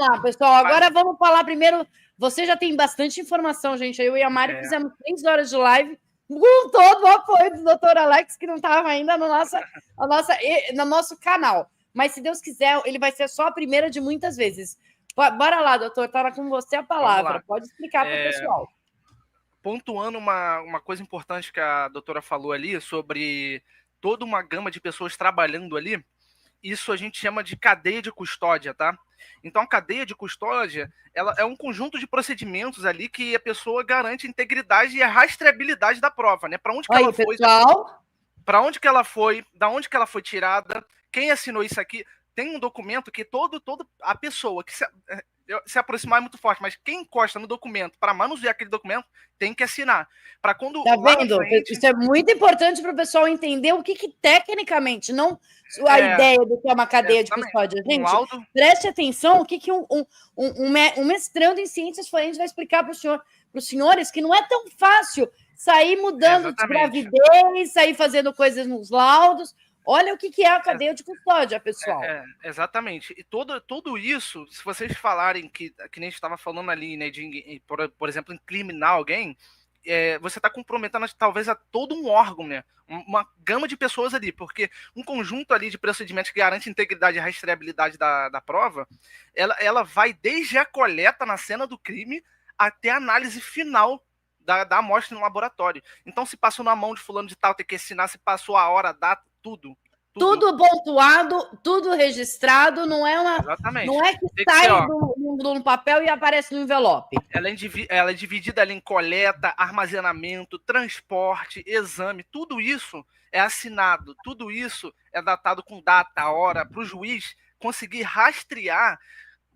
lá, pessoal. Agora vamos falar primeiro. Você já tem bastante informação, gente. Eu e a Mari fizemos 3 horas de live com todo o apoio do Dr. Alex, que não estava ainda no nosso canal. Mas, se Deus quiser, ele vai ser só a primeira de muitas vezes. Bora lá, doutor. Está com você a palavra. Pode explicar para o pessoal. Pontuando uma coisa importante que a doutora falou ali sobre toda uma gama de pessoas trabalhando ali, isso a gente chama de cadeia de custódia, tá? Então, a cadeia de custódia, ela é um conjunto de procedimentos ali que a pessoa garante a integridade e a rastreabilidade da prova, né? Para onde que ela foi? Para onde que ela foi? Da onde que ela foi tirada? Quem assinou isso aqui? Tem um documento que toda a pessoa que se aproximar é muito forte, mas quem encosta no documento para manusear aquele documento tem que assinar. Para quando tá vendo? Frente... Isso é muito importante para o pessoal entender o que tecnicamente, não a ideia do que é uma cadeia de custódia. Gente, preste atenção o que um mestrando em ciências forenses vai explicar para os senhores que não é tão fácil sair mudando de gravidez, sair fazendo coisas nos laudos. Olha o que é a cadeia de custódia, pessoal. Exatamente. E tudo isso, se vocês falarem que nem a gente estava falando ali, né, por exemplo, incriminar alguém, você está comprometendo talvez a todo um órgão, né? Uma gama de pessoas ali, porque um conjunto ali de procedimentos que garante a integridade e a rastreabilidade da prova, ela vai desde a coleta na cena do crime até a análise final da amostra no laboratório. Então, se passou na mão de fulano de tal, tem que assinar, se passou a hora, a data, tudo pontuado, tudo registrado, não é que sai no papel e aparece no envelope. Ela é dividida ali em coleta, armazenamento, transporte, exame, tudo isso é assinado, tudo isso é datado com data, hora, para o juiz conseguir rastrear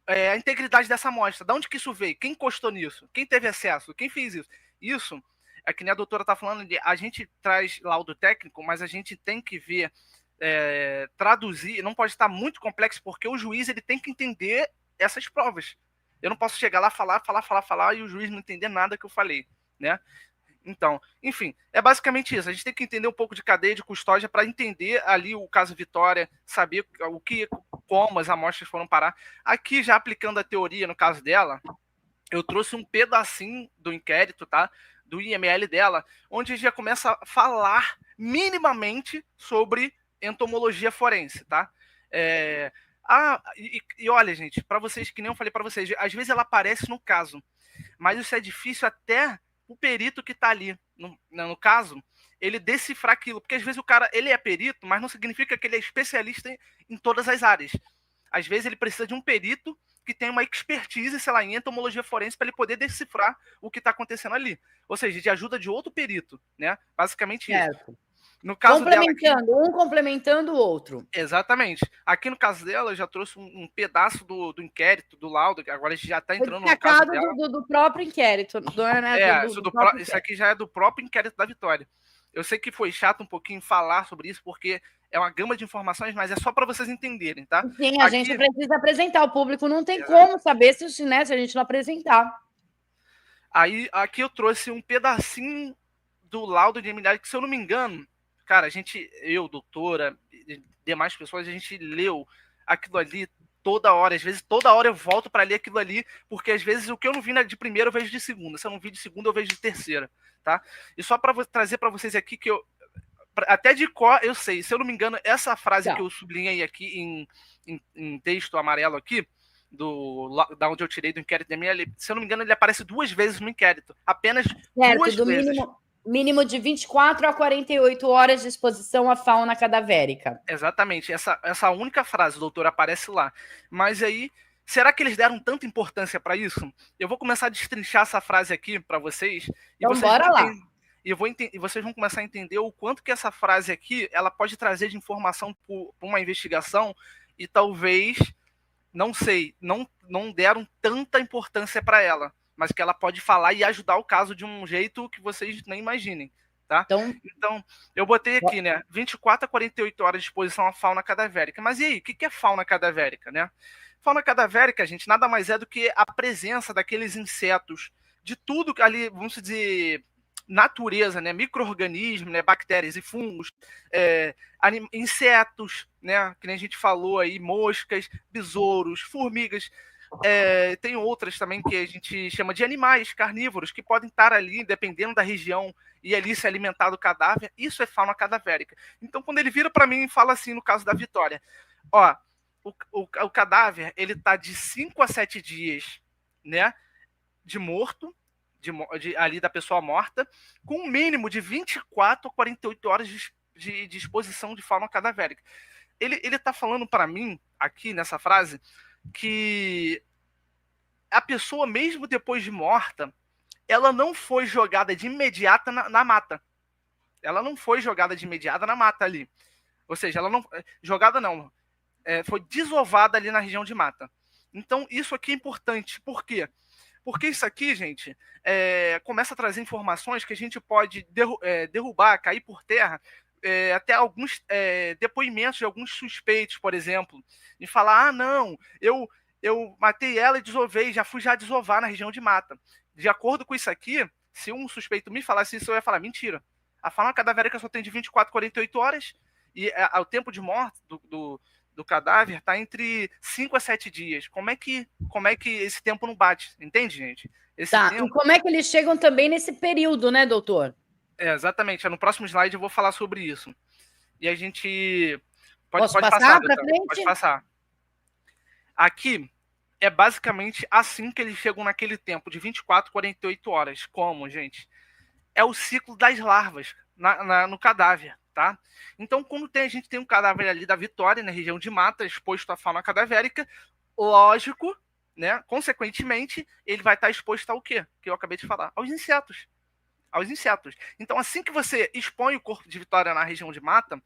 a integridade dessa amostra. De onde que isso veio? Quem encostou nisso? Quem teve acesso? Quem fez isso? Isso, é que nem a doutora está falando, a gente traz laudo técnico, mas a gente tem que ver, traduzir, não pode estar muito complexo, porque o juiz ele tem que entender essas provas. Eu não posso chegar lá, falar, e o juiz não entender nada que eu falei, né? Então, enfim, é basicamente isso. A gente tem que entender um pouco de cadeia de custódia para entender ali o caso Vitória, saber como as amostras foram parar. Aqui, já aplicando a teoria no caso dela, eu trouxe um pedacinho do inquérito, tá? Do IML dela, onde a gente já começa a falar minimamente sobre entomologia forense, tá? E olha, gente, para vocês, que nem eu falei para vocês, às vezes ela aparece no caso, mas isso é difícil até o perito que está ali, no caso, ele decifrar aquilo, porque às vezes o cara, ele é perito, mas não significa que ele é especialista em todas as áreas. Às vezes ele precisa de um perito que tem uma expertise, sei lá, em entomologia forense para ele poder decifrar o que está acontecendo ali. Ou seja, de ajuda de outro perito, né? Basicamente isso. No caso complementando, complementando o outro. Exatamente. Aqui no caso dela, eu já trouxe um pedaço do inquérito, do laudo, agora a gente já está entrando no caso dela. Do próprio inquérito. Isso aqui já é do próprio inquérito da Vitória. Eu sei que foi chato um pouquinho falar sobre isso, porque é uma gama de informações, mas é só para vocês entenderem, tá? Sim, a gente precisa apresentar. O público não tem como saber se a gente não apresentar. Aí, aqui eu trouxe um pedacinho do laudo de Emiliano, que se eu não me engano, cara, eu, doutora, demais pessoas, a gente leu aquilo ali toda hora. Às vezes, toda hora eu volto para ler aquilo ali, porque às vezes o que eu não vi de primeira, eu vejo de segunda. Se eu não vi de segunda, eu vejo de terceira, tá? E só para trazer para vocês aqui que até de cor eu sei. Se eu não me engano, essa frase que eu sublinhei aqui em texto amarelo aqui, da onde eu tirei do inquérito da minha, se eu não me engano, ele aparece 2 vezes no inquérito. Apenas 2 vezes. Mínimo de 24 a 48 horas de exposição à fauna cadavérica. Exatamente. Essa única frase, doutor, aparece lá. Mas aí, será que eles deram tanta importância para isso? Eu vou começar a destrinchar essa frase aqui para vocês. Então, bora lá. E vocês vão começar a entender o quanto que essa frase aqui ela pode trazer de informação para uma investigação e talvez, não sei, não deram tanta importância para ela, mas que ela pode falar e ajudar o caso de um jeito que vocês nem imaginem, tá? Então eu botei aqui, né, 24 a 48 horas de exposição à fauna cadavérica. Mas e aí, o que é fauna cadavérica, né? Fauna cadavérica, gente, nada mais é do que a presença daqueles insetos, de tudo ali, vamos dizer, natureza, né, micro-organismos, né, bactérias e fungos, insetos, né, que nem a gente falou aí, moscas, besouros, formigas, tem outras também que a gente chama de animais carnívoros, que podem estar ali, dependendo da região, e ali se alimentar do cadáver. Isso é fauna cadavérica. Então, quando ele vira para mim e fala assim, no caso da Vitória, ó, o cadáver, ele tá de 5 a 7 dias, né, de morto, ali da pessoa morta, com um mínimo de 24 a 48 horas de exposição de fauna cadavérica. Ele tá falando para mim, aqui nessa frase, que a pessoa, mesmo depois de morta, ela não foi jogada de imediata na mata. Ela não foi jogada de imediata na mata ali. Ou seja, ela não. Jogada não. Foi desovada ali na região de mata. Então, isso aqui é importante. Por quê? Porque isso aqui, gente, começa a trazer informações que a gente pode derrubar, cair por terra, até alguns depoimentos de alguns suspeitos, por exemplo, e falar, não, eu matei ela e desovei, já fui desovar na região de mata. De acordo com isso aqui, se um suspeito me falasse isso, eu ia falar, mentira. A fauna cadavérica só tem de 24 a 48 horas, e o tempo de morte do cadáver está entre 5 a 7 dias. Como é que esse tempo não bate? Entende, gente? E como é que eles chegam também nesse período, né, doutor? Exatamente. No próximo slide eu vou falar sobre isso. E a gente... Pode passar para frente? Pode passar. Aqui é basicamente assim que eles chegam naquele tempo de 24 a 48 horas. Como, gente? É o ciclo das larvas no cadáver, tá? Então, quando a gente tem um cadáver ali da Vitória, na região de mata, exposto à fauna cadavérica, lógico, né? Consequentemente, ele vai estar exposto ao quê? Que eu acabei de falar, aos insetos. Aos insetos. Então, assim que você expõe o corpo de Vitória na região de mata,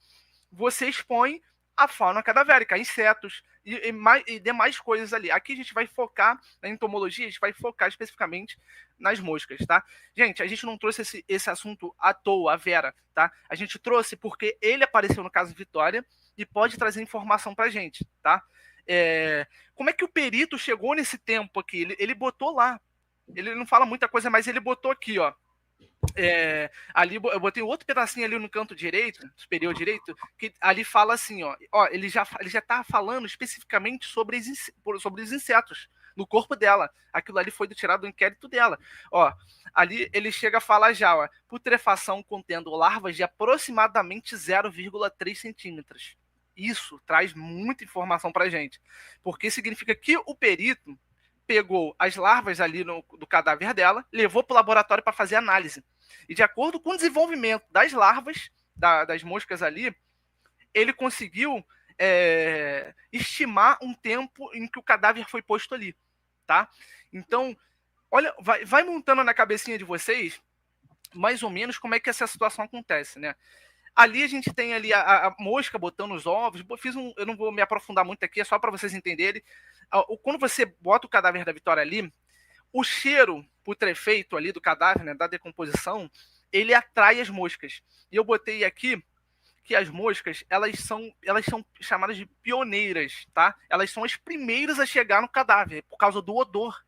você expõe a fauna cadavérica, insetos e demais coisas ali. Aqui a gente vai focar, na entomologia, a gente vai focar especificamente nas moscas, tá? Gente, a gente não trouxe esse assunto à toa, a Vera, tá? A gente trouxe porque ele apareceu no caso Vitória e pode trazer informação pra gente, tá? Como é que o perito chegou nesse tempo aqui? Ele botou lá. Ele não fala muita coisa, mas ele botou aqui, ó. Ali eu botei outro pedacinho ali no canto direito, superior direito, que ali fala assim, ó, ele já tá falando especificamente sobre os insetos no corpo dela. Aquilo ali foi tirado do inquérito dela. Ó, ali ele chega a falar já, ó, putrefação contendo larvas de aproximadamente 0,3 centímetros. Isso traz muita informação pra gente, porque significa que o perito pegou as larvas ali do cadáver dela, levou para o laboratório para fazer análise. E de acordo com o desenvolvimento das larvas, das moscas ali, ele conseguiu estimar um tempo em que o cadáver foi posto ali, tá? Então, olha, vai montando na cabecinha de vocês mais ou menos como é que essa situação acontece, né? Ali a gente tem ali a mosca botando os ovos. Eu não vou me aprofundar muito aqui, é só para vocês entenderem. Quando você bota o cadáver da Vitória ali, o cheiro putrefeito ali do cadáver, né, da decomposição, ele atrai as moscas. E eu botei aqui que as moscas, elas são chamadas de pioneiras, tá? Elas são as primeiras a chegar no cadáver, por causa do odor.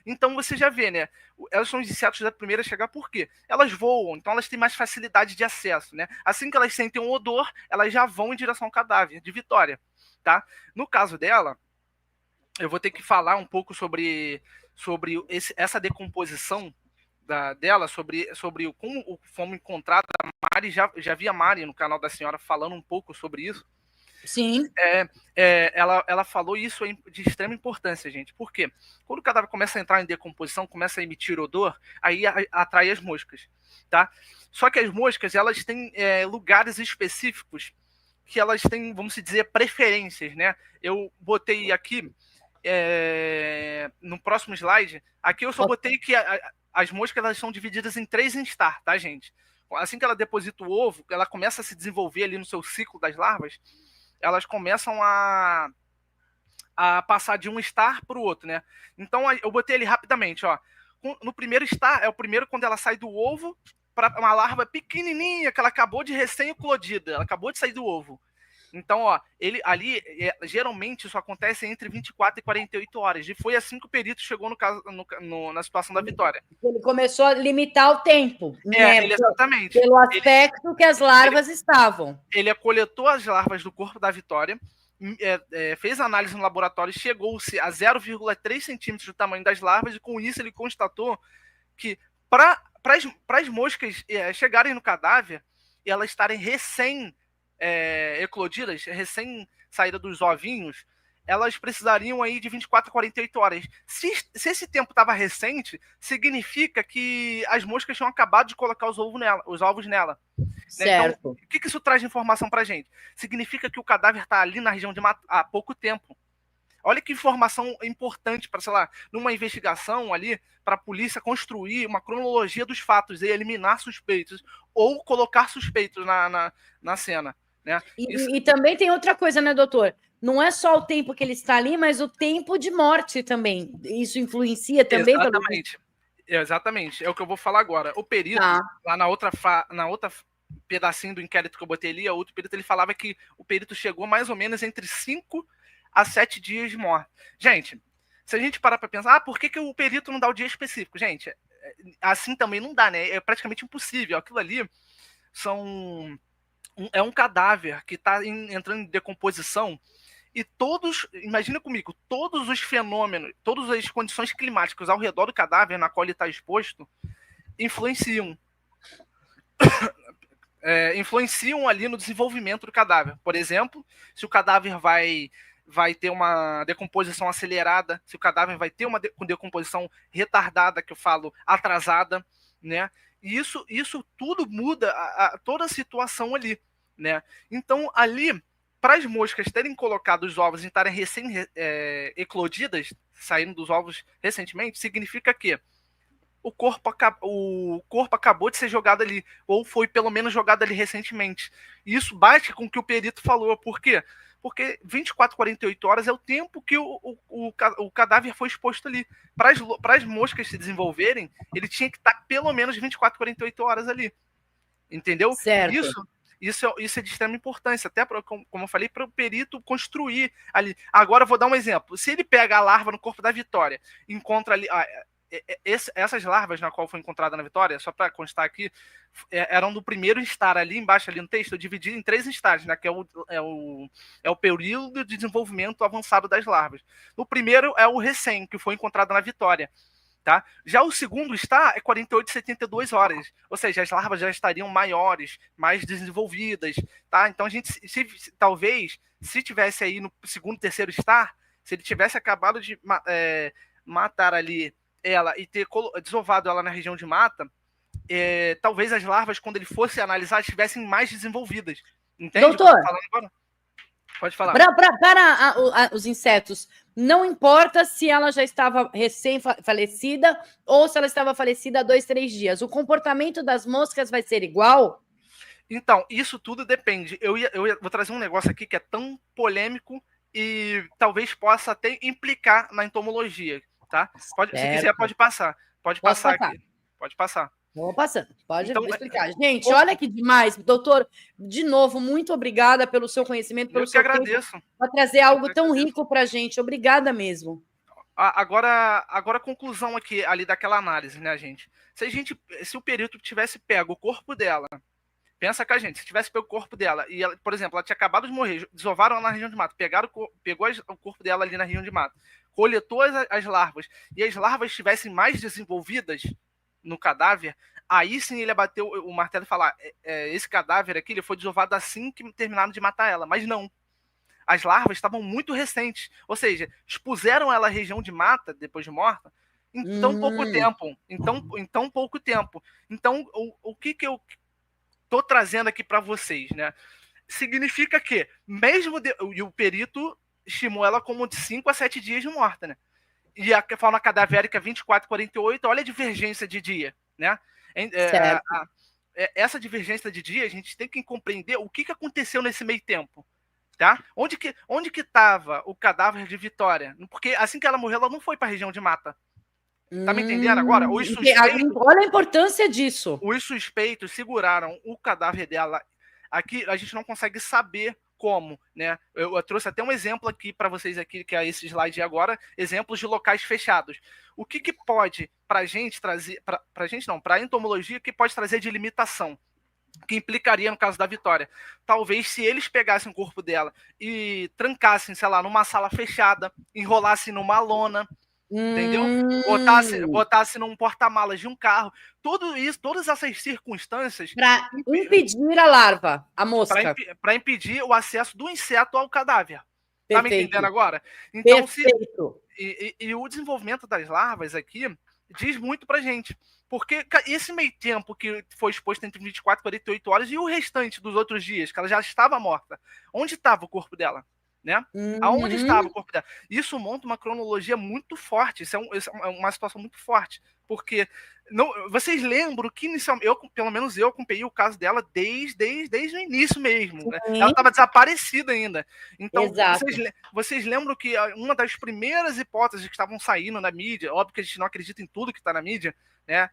Então você já vê, né? Elas são os insetos da primeira a chegar, por quê? Elas voam, então elas têm mais facilidade de acesso, né? Assim que elas sentem um odor, elas já vão em direção ao cadáver de Vitória, tá? No caso dela, eu vou ter que falar um pouco sobre essa decomposição dela, sobre como fomos encontrados. A Mari, já vi a Mari no canal da senhora falando um pouco sobre isso. Sim. Ela falou isso de extrema importância, gente. Por quê? Quando o cadáver começa a entrar em decomposição, começa a emitir odor, aí atrai as moscas, tá? Só que as moscas, elas têm lugares específicos que elas têm, vamos dizer, preferências, né? Eu botei aqui, no próximo slide, aqui eu só botei que as moscas, elas são divididas em 3 instar, tá, gente? Assim que ela deposita o ovo, ela começa a se desenvolver ali no seu ciclo das larvas, elas começam a passar de um estar para o outro, né? Então eu botei ele rapidamente, ó. No primeiro estar, é o primeiro quando ela sai do ovo para uma larva pequenininha que ela acabou de recém-eclodida, ela acabou de sair do ovo. Então, ó, ele ali, geralmente isso acontece entre 24 e 48 horas. E foi assim que o perito chegou na situação da Vitória. Ele começou a limitar o tempo. Né? Exatamente. Pelo aspecto que as larvas estavam. Ele coletou as larvas do corpo da Vitória fez análise no laboratório e chegou-se a 0,3 centímetros do tamanho das larvas, e com isso ele constatou que para as moscas chegarem no cadáver e elas estarem recém-eclodidas, recém-saída dos ovinhos, elas precisariam aí de 24 a 48 horas. Se esse tempo estava recente, significa que as moscas tinham acabado de colocar os ovos nela. Certo. Então, o que isso traz de informação para a gente? Significa que o cadáver está ali na região de mata há pouco tempo. Olha que informação importante para, sei lá, numa investigação ali, para a polícia construir uma cronologia dos fatos e eliminar suspeitos, ou colocar suspeitos na cena. Né? E também tem outra coisa, né, doutor? Não é só o tempo que ele está ali, mas o tempo de morte também. Isso influencia também? Exatamente. Exatamente. É o que eu vou falar agora. O perito, lá na outra pedacinho do inquérito que eu botei ali, o outro perito, ele falava que o perito chegou mais ou menos entre 5 a 7 dias de morte. Gente, se a gente parar para pensar, por que o perito não dá o dia específico? Gente, assim também não dá, né? É praticamente impossível. Aquilo ali é um cadáver que está entrando em decomposição, e imagina comigo, todos os fenômenos, todas as condições climáticas ao redor do cadáver na qual ele está exposto, influenciam ali no desenvolvimento do cadáver. Por exemplo, se o cadáver vai ter uma decomposição acelerada, se o cadáver vai ter uma decomposição retardada, que eu falo atrasada, né? E isso tudo muda toda a situação ali, né? Então, ali, para as moscas terem colocado os ovos e estarem recém-eclodidas, saindo dos ovos recentemente, significa que o corpo acabou de ser jogado ali, ou foi pelo menos jogado ali recentemente. E isso bate com o que o perito falou. Por quê? Porque 24, 48 horas é o tempo que o cadáver foi exposto ali. Para as moscas se desenvolverem, ele tinha que estar pelo menos 24, 48 horas ali. Entendeu? Certo. Isso é de extrema importância, até, como eu falei, para o perito construir ali. Agora eu vou dar um exemplo. Se ele pega a larva no corpo da Vitória, encontra ali... essas larvas na qual foi encontrada na Vitória, só para constar aqui, eram do primeiro estágio ali embaixo, ali no texto, eu dividi em 3 estágios, né, que é o período de desenvolvimento avançado das larvas. O primeiro é o recém, que foi encontrado na Vitória. Tá? Já o segundo é 48 a 72 horas, ou seja, as larvas já estariam maiores, mais desenvolvidas, tá? Então a gente, talvez, se tivesse aí no segundo, terceiro estágio, se ele tivesse acabado de matar ali ela e ter desovado ela na região de mata, talvez as larvas, quando ele fosse analisar, estivessem mais desenvolvidas. Entende? Doutor, pode falar. Para os insetos, não importa se ela já estava recém-falecida ou se ela estava falecida há 2, 3 dias. O comportamento das moscas vai ser igual? Então, isso tudo depende. Eu vou trazer um negócio aqui que é tão polêmico e talvez possa até implicar na entomologia, tá? Se quiser, pode passar. Pode passar aqui. Pode passar. Vou passando, pode explicar. Gente, olha que demais. Doutor, de novo, muito obrigada pelo seu conhecimento, pelo seu tempo. Eu que agradeço. Para trazer algo tão rico para a gente. Obrigada mesmo. Agora a conclusão aqui, ali daquela análise, né, gente? Se o perito tivesse pego o corpo dela, pensa com a gente, se tivesse pego o corpo dela, e ela, por exemplo, ela tinha acabado de morrer, desovaram ela na região de mata, pegou o corpo dela ali na região de mata, coletou as larvas, e as larvas estivessem mais desenvolvidas no cadáver, aí sim ele abateu o martelo e falar, esse cadáver aqui ele foi desovado assim que terminaram de matar ela, mas não. As larvas estavam muito recentes, ou seja, expuseram ela à região de mata, depois de morta, em tão pouco tempo. Em tão pouco tempo. Então, o que eu estou trazendo aqui para vocês, né? Significa que, e o perito estimou ela como de 5 a 7 dias de morta, né? E a fauna cadavérica 24, 48, olha a divergência de dia, né? Essa divergência de dia, a gente tem que compreender o que aconteceu nesse meio tempo. Tá? Onde que estava o cadáver de Vitória? Porque assim que ela morreu, ela não foi para a região de mata. Tá me entendendo agora? Olha a importância disso. Os suspeitos seguraram o cadáver dela. Aqui a gente não consegue saber como, né? Eu trouxe até um exemplo aqui para vocês aqui, que é esse slide agora, exemplos de locais fechados. O que pode para a gente trazer, para a entomologia, que pode trazer de limitação, que implicaria no caso da Vitória. Talvez se eles pegassem o corpo dela e trancassem, sei lá, numa sala fechada, enrolassem numa lona, entendeu? Botasse num porta-malas de um carro. Tudo isso, todas essas circunstâncias... Para impedir a larva, a mosca. Para impedir o acesso do inseto ao cadáver. Perfeito. Tá me entendendo agora? Então, Perfeito. E o desenvolvimento das larvas aqui diz muito pra gente. Porque esse meio tempo que foi exposto entre 24 e 48 horas e o restante dos outros dias, que ela já estava morta, onde estava o corpo dela? Né? Aonde estava o corpo dela? Isso monta uma cronologia muito forte. Isso é uma situação muito forte. Porque vocês lembram que inicialmente, pelo menos eu acompanhei o caso dela desde o início mesmo. Né? Ela estava desaparecida ainda. Então, vocês lembram que uma das primeiras hipóteses que estavam saindo na mídia, óbvio que a gente não acredita em tudo que está na mídia, né?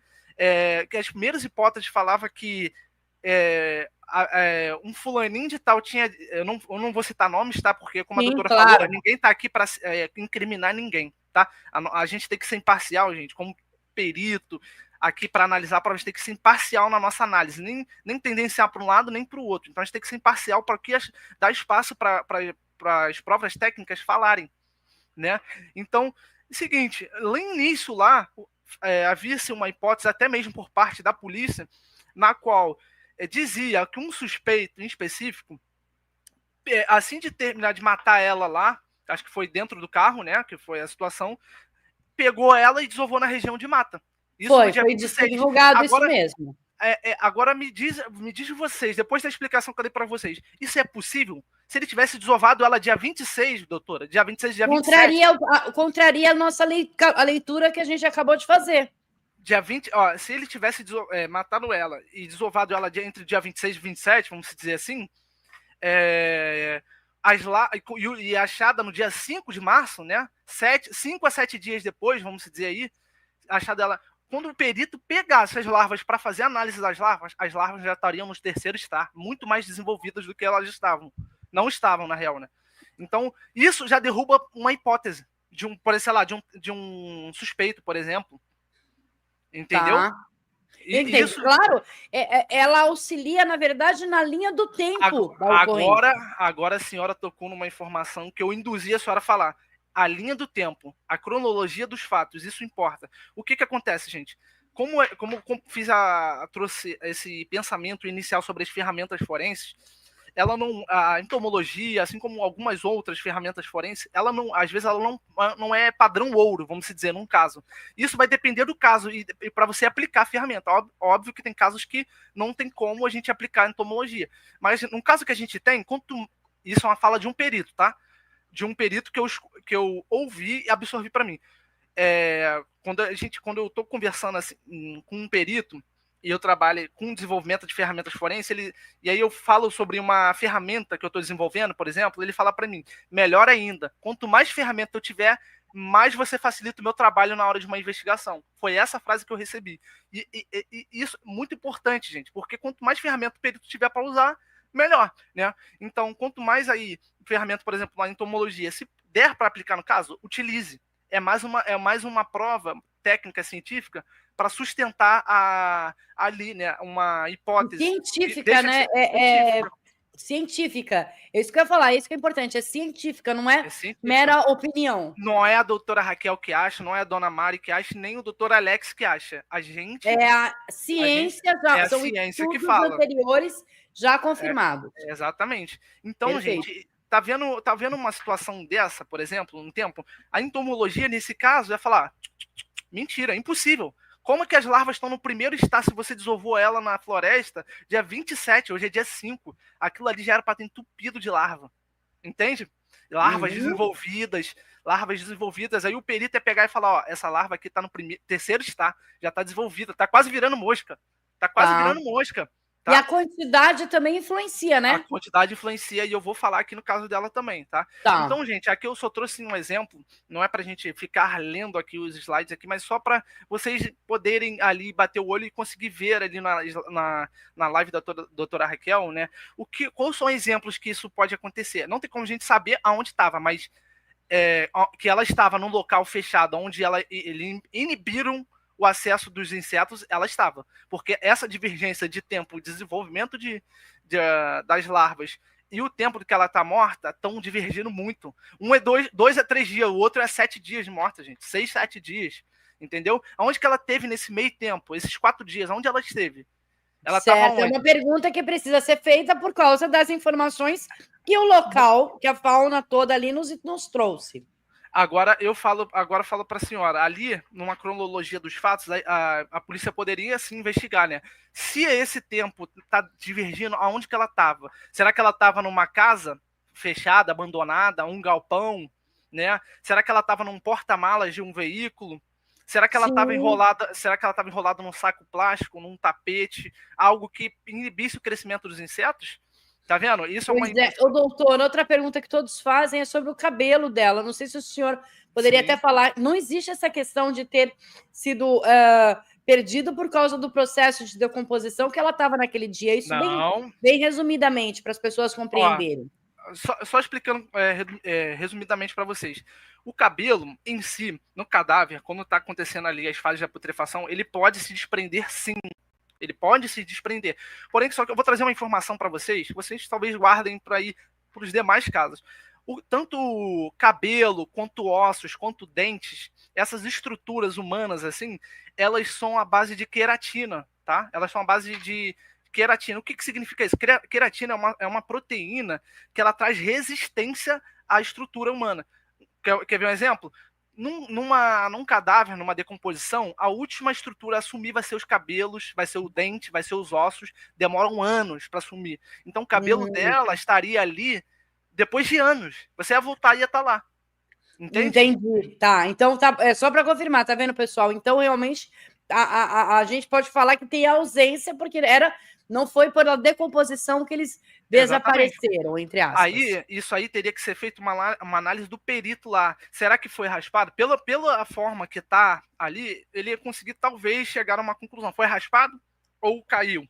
Que as primeiras hipóteses falavam que um fulaninho de tal tinha... Eu não vou citar nomes, tá? Porque, como a doutora falou, ninguém tá aqui para incriminar ninguém, tá? A gente tem que ser imparcial, gente, como perito, aqui para analisar a prova, a gente tem que ser imparcial na nossa análise, nem tendenciar para um lado, nem para o outro. Então, a gente tem que ser imparcial para dar espaço para as provas técnicas falarem, né? Então, é o seguinte, lá início lá, havia-se uma hipótese, até mesmo por parte da polícia, na qual dizia que um suspeito em específico, assim de terminar de matar ela lá, acho que foi dentro do carro, né, que foi a situação, pegou ela e desovou na região de mata. Isso foi divulgado agora, isso mesmo. Agora me diz vocês, depois da explicação que eu dei para vocês, isso é possível? Se ele tivesse desovado ela dia 26, doutora, dia 26, dia 27... Contraria a nossa leitura que a gente acabou de fazer. Dia 20, se ele tivesse matado ela e desovado ela entre dia 26 e 27, vamos dizer assim, e achada no dia 5 de março, né? 5 a 7 dias depois, vamos dizer aí, achada ela. Quando o perito pegasse as larvas para fazer a análise das larvas, as larvas já estariam no terceiro estágio, muito mais desenvolvidas do que elas estavam. Não estavam, na real, né? Então, isso já derruba uma hipótese de um suspeito, por exemplo. Entendeu? Tá. Isso... Claro, ela auxilia, na verdade, na linha do tempo. Agora a senhora tocou numa informação que eu induzi a senhora a falar. A linha do tempo, a cronologia dos fatos, isso importa. O que acontece, gente? Como trouxe esse pensamento inicial sobre as ferramentas forenses, a entomologia, assim como algumas outras ferramentas forenses, às vezes ela não é padrão ouro, vamos dizer, num caso. Isso vai depender do caso e para você aplicar a ferramenta. Óbvio que tem casos que não tem como a gente aplicar a entomologia. Mas no caso que a gente tem, isso é uma fala de um perito, tá? De um perito que eu ouvi e absorvi para mim. Quando eu estou conversando assim, com um perito, e eu trabalho com desenvolvimento de ferramentas forenses, e aí eu falo sobre uma ferramenta que eu estou desenvolvendo, por exemplo, ele fala para mim, melhor ainda, quanto mais ferramenta eu tiver, mais você facilita o meu trabalho na hora de uma investigação. Foi essa frase que eu recebi. E isso é muito importante, gente, porque quanto mais ferramenta o perito tiver para usar, melhor, né? Então, quanto mais aí ferramenta, por exemplo, na entomologia, se der para aplicar no caso, utilize. É mais uma prova técnica científica para sustentar ali, né, uma hipótese. Científica, né? Científica. É isso que eu ia falar, é isso que é importante. É científica, não é mera opinião. Não é a doutora Raquel que acha, não é a dona Mari que acha, nem o doutor Alex que acha. A gente... É a ciência, são a ciência que fala. Anteriores já confirmados. Exatamente. Então, perfeito. Gente... Tá vendo uma situação dessa, por exemplo, um tempo? A entomologia, nesse caso, vai falar: mentira, impossível. Como é que as larvas estão no primeiro estágio se você desovou ela na floresta dia 27, hoje é dia 5? Aquilo ali já era para ter entupido de larva. Entende? Larvas desenvolvidas. Aí o perito ia pegar e falar: ó, essa larva aqui tá no terceiro estágio, já tá desenvolvida, tá quase virando mosca. Virando mosca. Tá? E a quantidade também influencia, né? A quantidade influencia, e eu vou falar aqui no caso dela também, tá? Então, gente, aqui eu só trouxe um exemplo, não é pra gente ficar lendo aqui os slides aqui, mas só para vocês poderem ali bater o olho e conseguir ver ali na live da doutora Raquel, né? Quais são exemplos que isso pode acontecer? Não tem como a gente saber aonde estava, mas que ela estava num local fechado, onde eles inibiram o acesso dos insetos, ela estava. Porque essa divergência de tempo, desenvolvimento das larvas e o tempo que ela está morta estão divergindo muito. Um é 2 a 3 dias, o outro é 7 dias morta, gente. 6, 7 dias. Entendeu? Aonde que ela teve nesse meio tempo, esses 4 dias? Aonde ela esteve? Ela certo, é uma pergunta que precisa ser feita por causa das informações que o local, que a fauna toda ali nos trouxe. Agora falo para a senhora, ali, numa cronologia dos fatos, a polícia poderia sim investigar, né? Se esse tempo está divergindo, aonde que ela estava? Será que ela estava numa casa fechada, abandonada, um galpão, né? Será que ela estava num porta-malas de um veículo? Será que ela estava enrolada? Será que ela estava enrolada num saco plástico, num tapete, algo que inibisse o crescimento dos insetos? Tá vendo? Isso é uma. Ô, doutor, outra pergunta que todos fazem é sobre o cabelo dela. Não sei se o senhor poderia até falar. Não existe essa questão de ter sido perdido por causa do processo de decomposição que ela estava naquele dia. Isso bem resumidamente, para as pessoas compreenderem. Só explicando resumidamente para vocês. O cabelo em si, no cadáver, quando está acontecendo ali as fases de putrefação, ele pode se desprender sim. Ele pode se desprender. Porém, só que eu vou trazer uma informação para vocês talvez guardem para ir para os demais casos. Tanto cabelo, quanto ossos, quanto dentes, essas estruturas humanas, assim, elas são a base de queratina, tá? Elas são a base de queratina. O que significa isso? Queratina é uma proteína que ela traz resistência à estrutura humana. Quer ver um exemplo? Num cadáver, numa decomposição, a última estrutura a assumir vai ser os cabelos, vai ser o dente, vai ser os ossos, demoram anos para assumir. Então o cabelo dela estaria ali depois de anos. Você ia voltar e ia estar lá. Entende? Entendi. Tá, então é só para confirmar, tá vendo, pessoal? Então, realmente, a gente pode falar que tem ausência, porque não foi pela decomposição que eles desapareceram, entre aspas. Isso aí teria que ser feito uma análise do perito lá. Será que foi raspado? Pela forma que está ali, ele ia conseguir talvez chegar a uma conclusão. Foi raspado ou caiu?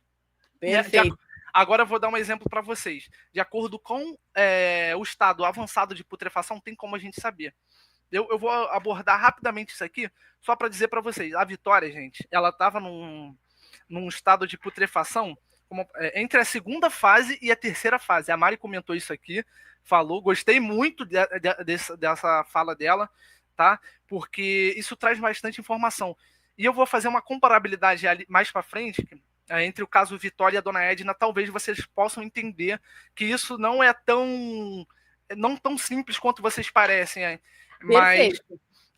Perfeito. Agora eu vou dar um exemplo para vocês. De acordo com o estado avançado de putrefação, tem como a gente saber. Eu vou abordar rapidamente isso aqui, só para dizer para vocês. A Vitória, gente, ela estava num estado de putrefação entre a segunda fase e a terceira fase. A Mari comentou isso aqui, falou, gostei muito dessa fala dela, tá? Porque isso traz bastante informação. E eu vou fazer uma comparabilidade ali, mais para frente, entre o caso Vitória e a Dona Edna, talvez vocês possam entender que isso não é não tão simples quanto vocês parecem. Mas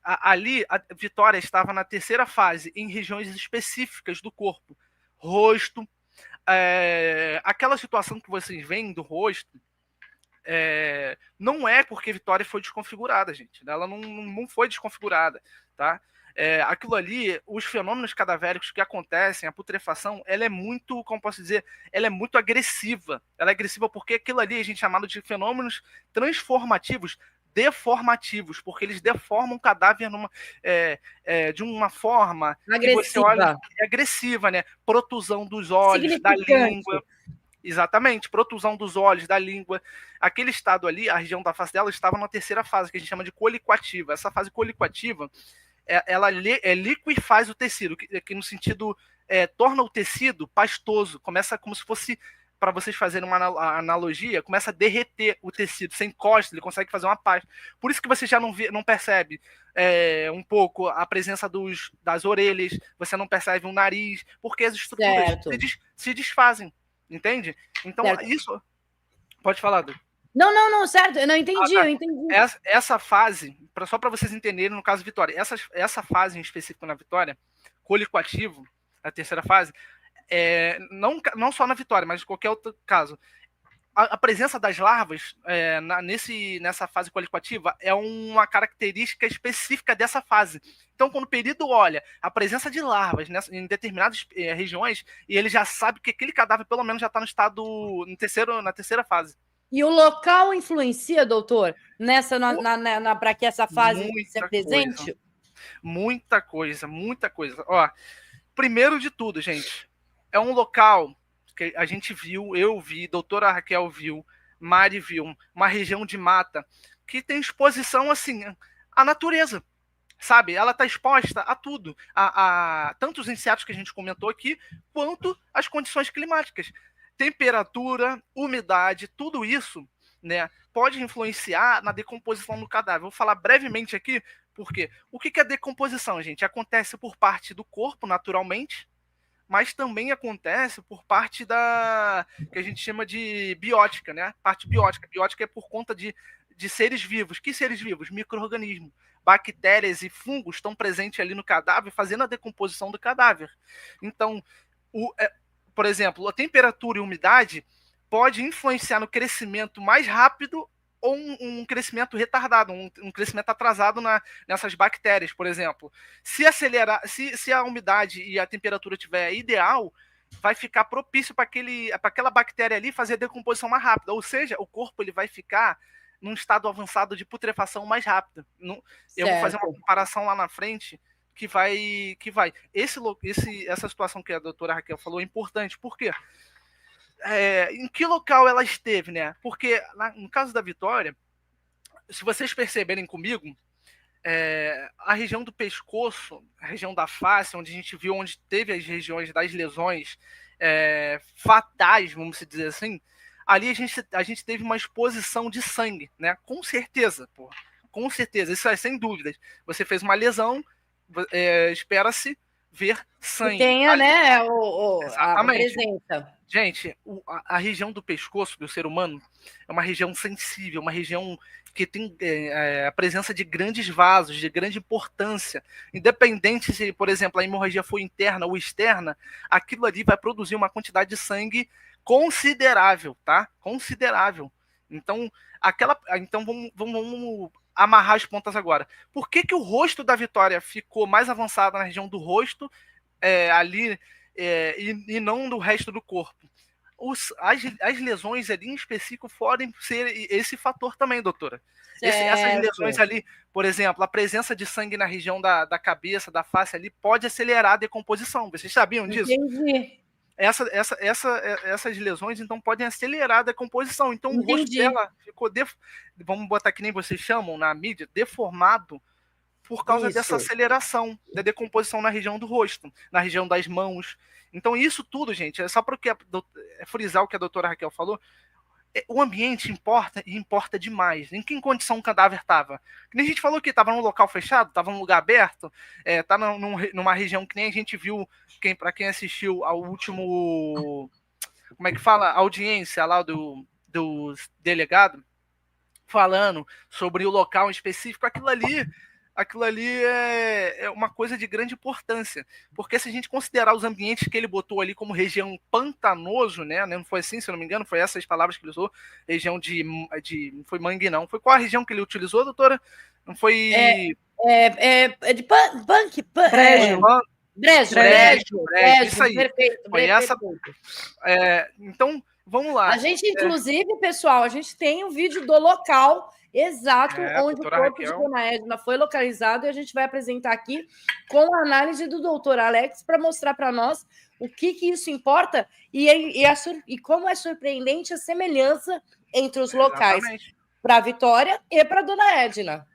ali a Vitória estava na terceira fase, em regiões específicas do corpo. Rosto, aquela situação que vocês veem do rosto, não é porque Vitória foi desconfigurada, gente. Ela não foi desconfigurada, tá? Aquilo ali, os fenômenos cadavéricos que acontecem, a putrefação, ela é muito, como posso dizer, ela é muito agressiva. Ela é agressiva porque aquilo ali a gente chamado de fenômenos transformativos, deformativos, porque eles deformam o cadáver de uma forma agressiva. Que você olha, agressiva, né? Protusão dos olhos, da língua. Exatamente, protusão dos olhos, da língua. Aquele estado ali, a região da face dela, estava na terceira fase, que a gente chama de colicoativa. Essa fase colicoativa, ela liquefaz o tecido, que no sentido torna o tecido pastoso, começa como se fosse, para vocês fazerem uma analogia, começa a derreter o tecido, você encosta, ele consegue fazer uma pasta. Por isso que você já não percebe um pouco a presença das orelhas, você não percebe o nariz, porque as estruturas se desfazem, entende? Então, isso... Pode falar, Dudu. Não, certo, eu não entendi, eu entendi. Essa fase, só para vocês entenderem, no caso Vitória, essa fase em específico na Vitória, colicoativo, a terceira fase, não só na Vitória, mas em qualquer outro caso, a presença das larvas nessa fase colicoativa é uma característica específica dessa fase. Então, quando o perito olha a presença de larvas em determinadas regiões, e ele já sabe que aquele cadáver pelo menos já está no estado na terceira fase. E o local influencia, doutor, para que essa fase se apresente? Muita coisa. Ó, primeiro de tudo, gente, é um local que a gente viu, eu vi, doutora Raquel viu, Mari viu, uma região de mata que tem exposição assim à natureza. sabe? Ela está exposta a tudo, a tanto os insetos que a gente comentou aqui, quanto as condições climáticas. Temperatura, umidade, tudo isso, né, pode influenciar na decomposição do cadáver. Vou falar brevemente aqui, porque o que é decomposição, gente? Acontece por parte do corpo, naturalmente, mas também acontece por parte da que a gente chama de biótica, né? Parte biótica. Biótica é por conta de seres vivos. Que seres vivos? Micro-organismos. Bactérias e fungos estão presentes ali no cadáver, fazendo a decomposição do cadáver. Então, por exemplo, a temperatura e a umidade pode influenciar no crescimento mais rápido ou um crescimento retardado, um crescimento atrasado nessas bactérias, por exemplo. Se a umidade e a temperatura estiver ideal, vai ficar propício para aquela bactéria ali fazer a decomposição mais rápida, ou seja, o corpo ele vai ficar num estado avançado de putrefação mais rápido. Eu vou fazer uma comparação lá na frente que vai. Essa situação que a doutora Raquel falou é importante, por quê? Em que local ela esteve, né? Porque no caso da Vitória, se vocês perceberem comigo, a região do pescoço, a região da face, onde a gente viu onde teve as regiões das lesões fatais, vamos dizer assim, ali a gente teve uma exposição de sangue, né? Com certeza, pô. Com certeza, isso é sem dúvidas. Você fez uma lesão, espera-se ver sangue. Que tenha, ali, né, a presença. Gente, a região do pescoço do ser humano é uma região sensível, uma região que tem a presença de grandes vasos, de grande importância. Independente se, por exemplo, a hemorragia foi interna ou externa, aquilo ali vai produzir uma quantidade de sangue considerável, tá? Considerável. Então, vamos amarrar as pontas agora. Por que o rosto da Vitória ficou mais avançado na região do rosto, ali, e não do resto do corpo? As lesões ali em específico podem ser esse fator também, doutora. Essas lesões ali, por exemplo, a presença de sangue na região da cabeça, da face ali, pode acelerar a decomposição. Vocês sabiam disso? Entendi. Essas lesões, então, podem acelerar a decomposição. Então, o rosto dela ficou, vamos botar que nem vocês chamam na mídia, deformado por causa dessa aceleração da decomposição na região do rosto, na região das mãos. Então, isso tudo, gente, é só para frisar o que a doutora Raquel falou. O ambiente importa e importa demais. Em que condição o cadáver estava? Que nem a gente falou que estava num local fechado, estava num lugar aberto, tá numa região que nem a gente viu, para quem assistiu ao último, como é que fala? Audiência lá do delegado, falando sobre o local específico, aquilo ali é uma coisa de grande importância, porque se a gente considerar os ambientes que ele botou ali como região pantanoso, né, não foi assim, se eu não me engano, foi essas palavras que ele usou, região não foi mangue não, foi qual a região que ele utilizou, doutora? Não foi... de punk, brejo, isso aí, perfeito, foi essa... então, vamos lá. A gente, inclusive, pessoal, a gente tem um vídeo do local exato onde o corpo de Dona Edna foi localizado e a gente vai apresentar aqui com a análise do doutor Alex para mostrar para nós o que isso importa e como é surpreendente a semelhança entre os locais para a Vitória e para Dona Edna.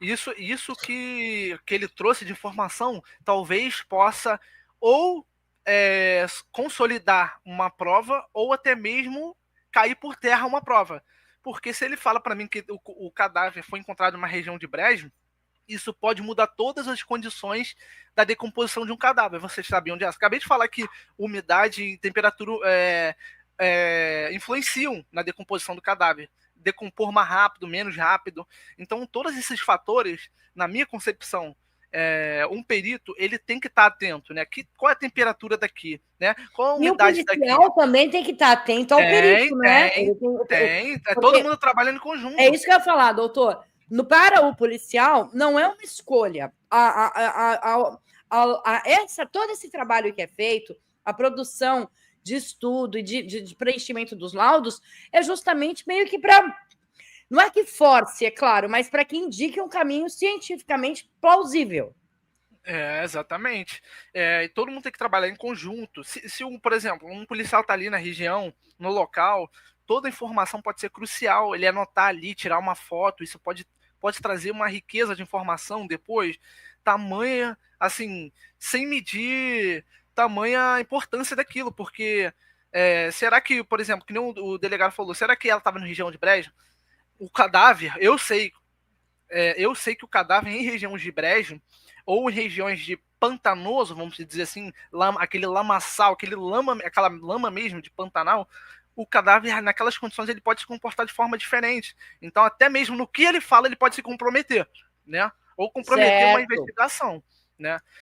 Isso que ele trouxe de informação talvez possa ou consolidar uma prova ou até mesmo cair por terra uma prova. Porque se ele fala para mim que o cadáver foi encontrado em uma região de brejo, isso pode mudar todas as condições da decomposição de um cadáver. Vocês sabiam disso? Acabei de falar que umidade e temperatura influenciam na decomposição do cadáver. Decompor mais rápido, menos rápido. Então, todos esses fatores, na minha concepção, um perito ele tem que estar atento, né? Qual é a temperatura daqui, né? Qual a umidade daqui? E o policial também tem que estar atento ao perito, né? Tem. Todo mundo trabalhando em conjunto. É isso que eu ia falar, doutor. Para o policial, não é uma escolha. Todo esse trabalho que é feito, a produção de estudo e de preenchimento dos laudos, é justamente meio que para... Não é que force, é claro, mas para que indique um caminho cientificamente plausível. Exatamente. Todo mundo tem que trabalhar em conjunto. Por exemplo, um policial está ali na região, no local, toda a informação pode ser crucial. Ele anotar ali, tirar uma foto, isso pode pode trazer uma riqueza de informação depois, tamanha, assim, sem medir tamanha importância daquilo, porque será que, por exemplo, que nem o delegado falou, será que ela estava na região de brejo? O cadáver, eu sei que o cadáver em regiões de brejo ou em regiões de pantanoso, vamos dizer assim, aquele lamaçal, aquela lama mesmo de Pantanal, o cadáver naquelas condições ele pode se comportar de forma diferente. Então até mesmo no que ele fala ele pode se comprometer, né? Ou comprometer uma investigação, né?